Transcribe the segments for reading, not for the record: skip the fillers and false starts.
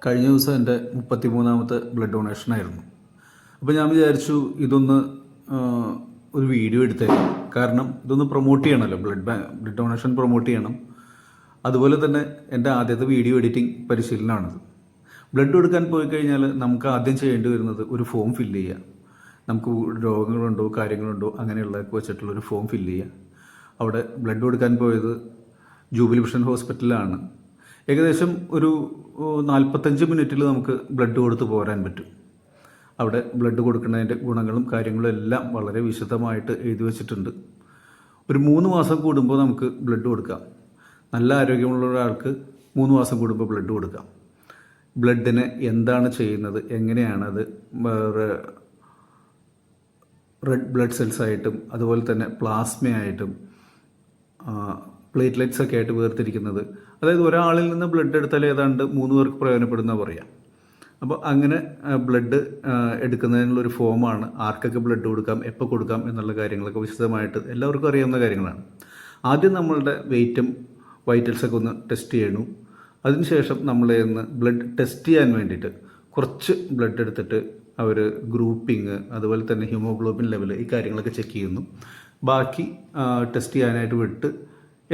കഴിഞ്ഞ ദിവസം എൻ്റെ 33ാമത്തെ ബ്ലഡ് ഡൊണേഷൻ ആയിരുന്നു. അപ്പോൾ ഞാൻ വിചാരിച്ചു ഇതൊന്ന് ഒരു വീഡിയോ എടുത്തേക്കാം. കാരണം ഇതൊന്ന് പ്രൊമോട്ട് ചെയ്യണമല്ലോ, ബ്ലഡ് ഡൊണേഷൻ പ്രൊമോട്ട് ചെയ്യണം. അതുപോലെ തന്നെ എൻ്റെ ആദ്യത്തെ വീഡിയോ എഡിറ്റിംഗ് പരിശീലനമാണിത്. ബ്ലഡ് കൊടുക്കാൻ പോയി കഴിഞ്ഞാൽ നമുക്ക് ആദ്യം ചെയ്യേണ്ടി വരുന്നത് ഒരു ഫോം ഫില്ല് ചെയ്യുക. നമുക്ക് രോഗങ്ങളുണ്ടോ കാര്യങ്ങളുണ്ടോ അങ്ങനെയുള്ളതൊക്കെ വെച്ചിട്ടുള്ളൊരു ഫോം ഫില്ല് ചെയ്യുക. അവിടെ ബ്ലഡ് കൊടുക്കാൻ പോയത് ജൂബിലി മിഷൻ ഹോസ്പിറ്റലിലാണ്. ഏകദേശം ഒരു 45 മിനിറ്റിൽ നമുക്ക് ബ്ലഡ് കൊടുത്ത് പോരാൻ പറ്റും. അവിടെ ബ്ലഡ് കൊടുക്കുന്നതിൻ്റെ ഗുണങ്ങളും കാര്യങ്ങളും എല്ലാം വളരെ വിശദമായിട്ട് എഴുതി വച്ചിട്ടുണ്ട്. ഒരു 3 മാസം കൂടുമ്പോൾ നമുക്ക് ബ്ലഡ് കൊടുക്കാം. നല്ല ആരോഗ്യമുള്ള ഒരാൾക്ക് 3 മാസം കൂടുമ്പോൾ ബ്ലഡ് കൊടുക്കാം. ബ്ലഡിന് എന്താണ് ചെയ്യുന്നത്, എങ്ങനെയാണത് റെഡ് ബ്ലഡ് സെൽസ് ആയിട്ടും അതുപോലെ തന്നെ പ്ലാസ്മയായിട്ടും പ്ലേറ്റ്ലെറ്റ്സ് ഒക്കെ ആയിട്ട് വേർതിരിക്കുന്നത്, അതായത് ഒരാളിൽ നിന്ന് ബ്ലഡ് എടുത്താൽ ഏതാണ്ട് 3 പേർക്ക് പ്രയോജനപ്പെടുന്ന പറയാം. അപ്പോൾ അങ്ങനെ ബ്ലഡ് എടുക്കുന്നതിനുള്ളൊരു ഫോമാണ്. ആർക്കൊക്കെ ബ്ലഡ് കൊടുക്കാം, എപ്പോൾ കൊടുക്കാം എന്നുള്ള കാര്യങ്ങളൊക്കെ വിശദമായിട്ട് എല്ലാവർക്കും അറിയാവുന്ന കാര്യങ്ങളാണ്. ആദ്യം നമ്മളുടെ വെയ്റ്റും വൈറ്റൽസൊക്കെ ഒന്ന് ടെസ്റ്റ് ചെയ്യണം. അതിനുശേഷം നമ്മളെ ഒന്ന് ബ്ലഡ് ടെസ്റ്റ് ചെയ്യാൻ വേണ്ടിയിട്ട് കുറച്ച് ബ്ലഡ് എടുത്തിട്ട് അവർ ഗ്രൂപ്പിങ്, അതുപോലെ തന്നെ ഹീമോഗ്ലോബിൻ ലെവൽ, ഈ കാര്യങ്ങളൊക്കെ ചെക്ക് ചെയ്യുന്നു. ബാക്കി ടെസ്റ്റ് ചെയ്യാനായിട്ട് വിട്ട്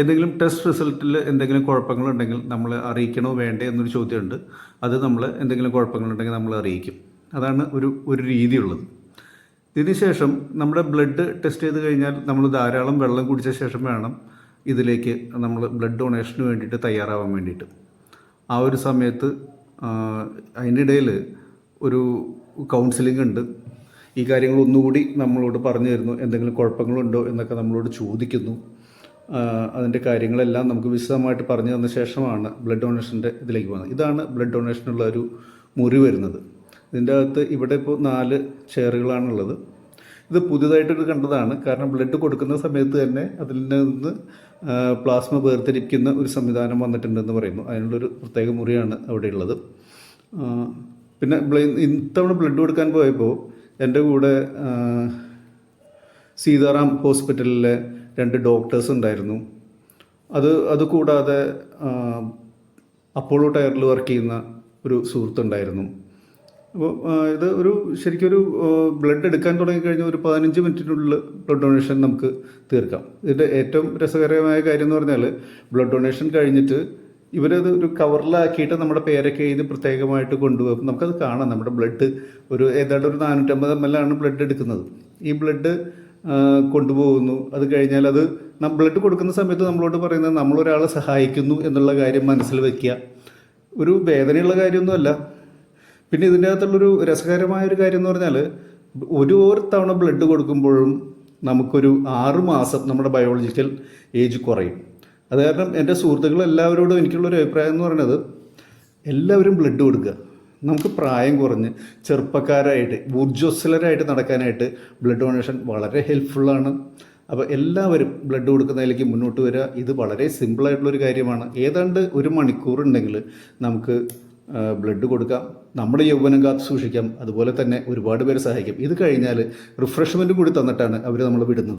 എന്തെങ്കിലും ടെസ്റ്റ് റിസൾട്ടിൽ എന്തെങ്കിലും കുഴപ്പങ്ങളുണ്ടെങ്കിൽ നമ്മൾ അറിയിക്കണോ വേണ്ടേ എന്നൊരു ചോദ്യമുണ്ട്. അത് നമ്മൾ എന്തെങ്കിലും കുഴപ്പങ്ങളുണ്ടെങ്കിൽ നമ്മൾ അറിയിക്കും. അതാണ് ഒരു രീതിയുള്ളത്. ഇതിനുശേഷം നമ്മുടെ ബ്ലഡ് ടെസ്റ്റ് ചെയ്ത് കഴിഞ്ഞാൽ നമ്മൾ ധാരാളം വെള്ളം കുടിച്ച ശേഷം വേണം ഇതിലേക്ക് നമ്മൾ ബ്ലഡ് ഡൊണേഷന് വേണ്ടിയിട്ട് തയ്യാറാവാൻ വേണ്ടിയിട്ട്. ആ ഒരു സമയത്ത് അതിനിടയിൽ ഒരു കൗൺസിലിംഗ് ഉണ്ട്. ഈ കാര്യങ്ങൾ ഒന്നുകൂടി നമ്മളോട് പറഞ്ഞു തരുന്നു. എന്തെങ്കിലും കുഴപ്പങ്ങളുണ്ടോ എന്നൊക്കെ നമ്മളോട് ചോദിക്കുന്നു. അതിൻ്റെ കാര്യങ്ങളെല്ലാം നമുക്ക് വിശദമായിട്ട് പറഞ്ഞു തന്ന ശേഷമാണ് ബ്ലഡ് ഡൊണേഷൻ്റെ ഇതിലേക്ക് പോകുന്നത്. ഇതാണ് ബ്ലഡ് ഡൊണേഷനുള്ള ഒരു മുറി വരുന്നത്. ഇതിൻ്റെ അകത്ത് ഇവിടെ ഇപ്പോൾ 4 ചെയറുകളാണുള്ളത്. ഇത് പുതിയതായിട്ട് കണ്ടതാണ്. കാരണം ബ്ലഡ് കൊടുക്കുന്ന സമയത്ത് തന്നെ അതിൽ നിന്ന് പ്ലാസ്മ വേർതിരിക്കുന്ന ഒരു സംവിധാനം വന്നിട്ടുണ്ടെന്ന് പറയുന്നു. അതിനുള്ളൊരു പ്രത്യേക മുറിയാണ് അവിടെ ഉള്ളത്. പിന്നെ ഇത്തവണ ബ്ലഡ് കൊടുക്കാൻ പോയപ്പോൾ എൻ്റെ കൂടെ സീതാറാം ഹോസ്പിറ്റലിലെ 2 ഡോക്ടേഴ്സ് ഉണ്ടായിരുന്നു. അതുകൂടാതെ അപ്പോളോ ടയറിൽ വർക്ക് ചെയ്യുന്ന ഒരു സുഹൃത്തുണ്ടായിരുന്നു. അപ്പോൾ ഇത് ശരിക്കൊരു ബ്ലഡ് എടുക്കാൻ തുടങ്ങിക്കഴിഞ്ഞാൽ ഒരു 15 മിനിറ്റിനുള്ളിൽ ബ്ലഡ് ഡൊണേഷൻ നമുക്ക് തീർക്കാം. ഇതിൻ്റെ ഏറ്റവും രസകരമായ കാര്യം എന്ന് പറഞ്ഞാൽ ബ്ലഡ് ഡൊണേഷൻ കഴിഞ്ഞിട്ട് ഇവരത് ഒരു കവറിലാക്കിയിട്ട് നമ്മുടെ പേരൊക്കെ എഴുതി പ്രത്യേകമായിട്ട് കൊണ്ടുപോകും. നമുക്കത് കാണാം. നമ്മുടെ ബ്ലഡ് ഏതാണ്ട് ഒരു 450 ml ആണ് ബ്ലഡ് എടുക്കുന്നത്. ഈ ബ്ലഡ് കൊണ്ടുപോകുന്നു. അത് കഴിഞ്ഞാൽ അത് ബ്ലഡ് കൊടുക്കുന്ന സമയത്ത് നമ്മളോട് പറയുന്നത് നമ്മളൊരാളെ സഹായിക്കുന്നു എന്നുള്ള കാര്യം മനസ്സിൽ വയ്ക്കുക. ഒരു വേദനയുള്ള കാര്യമൊന്നുമല്ല. പിന്നെ ഇതിൻ്റെ അകത്തുള്ളൊരു രസകരമായൊരു കാര്യം എന്ന് പറഞ്ഞാൽ ഓരോ തവണ ബ്ലഡ് കൊടുക്കുമ്പോഴും നമുക്കൊരു 6 മാസം നമ്മുടെ ബയോളജിക്കൽ ഏജ് കുറയും. അത് കാരണം എൻ്റെ സുഹൃത്തുക്കളെല്ലാവരോടും എനിക്കുള്ളൊരു അഭിപ്രായം എന്ന് പറയുന്നത് എല്ലാവരും ബ്ലഡ് കൊടുക്കുക. നമുക്ക് പ്രായം കുറഞ്ഞ് ചെറുപ്പക്കാരായിട്ട് ഊർജ്ജസ്വലരായിട്ട് നടക്കാനായിട്ട് ബ്ലഡ് ഡൊണേഷൻ വളരെ ഹെൽപ്ഫുള്ളാണ്. അപ്പോൾ എല്ലാവരും ബ്ലഡ് കൊടുക്കുന്നതിലേക്ക് മുന്നോട്ട് വരിക. ഇത് വളരെ സിമ്പിളായിട്ടുള്ളൊരു കാര്യമാണ്. ഏതാണ്ട് 1 മണിക്കൂർ ഉണ്ടെങ്കിൽ നമുക്ക് ബ്ലഡ് കൊടുക്കാം. നമ്മുടെ യൗവനം കാത്ത് സൂക്ഷിക്കാം. അതുപോലെ തന്നെ ഒരുപാട് പേരെ സഹായിക്കാം. ഇത് കഴിഞ്ഞാൽ റിഫ്രഷ്മെൻറ്റും കൂടി തന്നിട്ടാണ് അവർ നമ്മൾ വിടുന്നത്.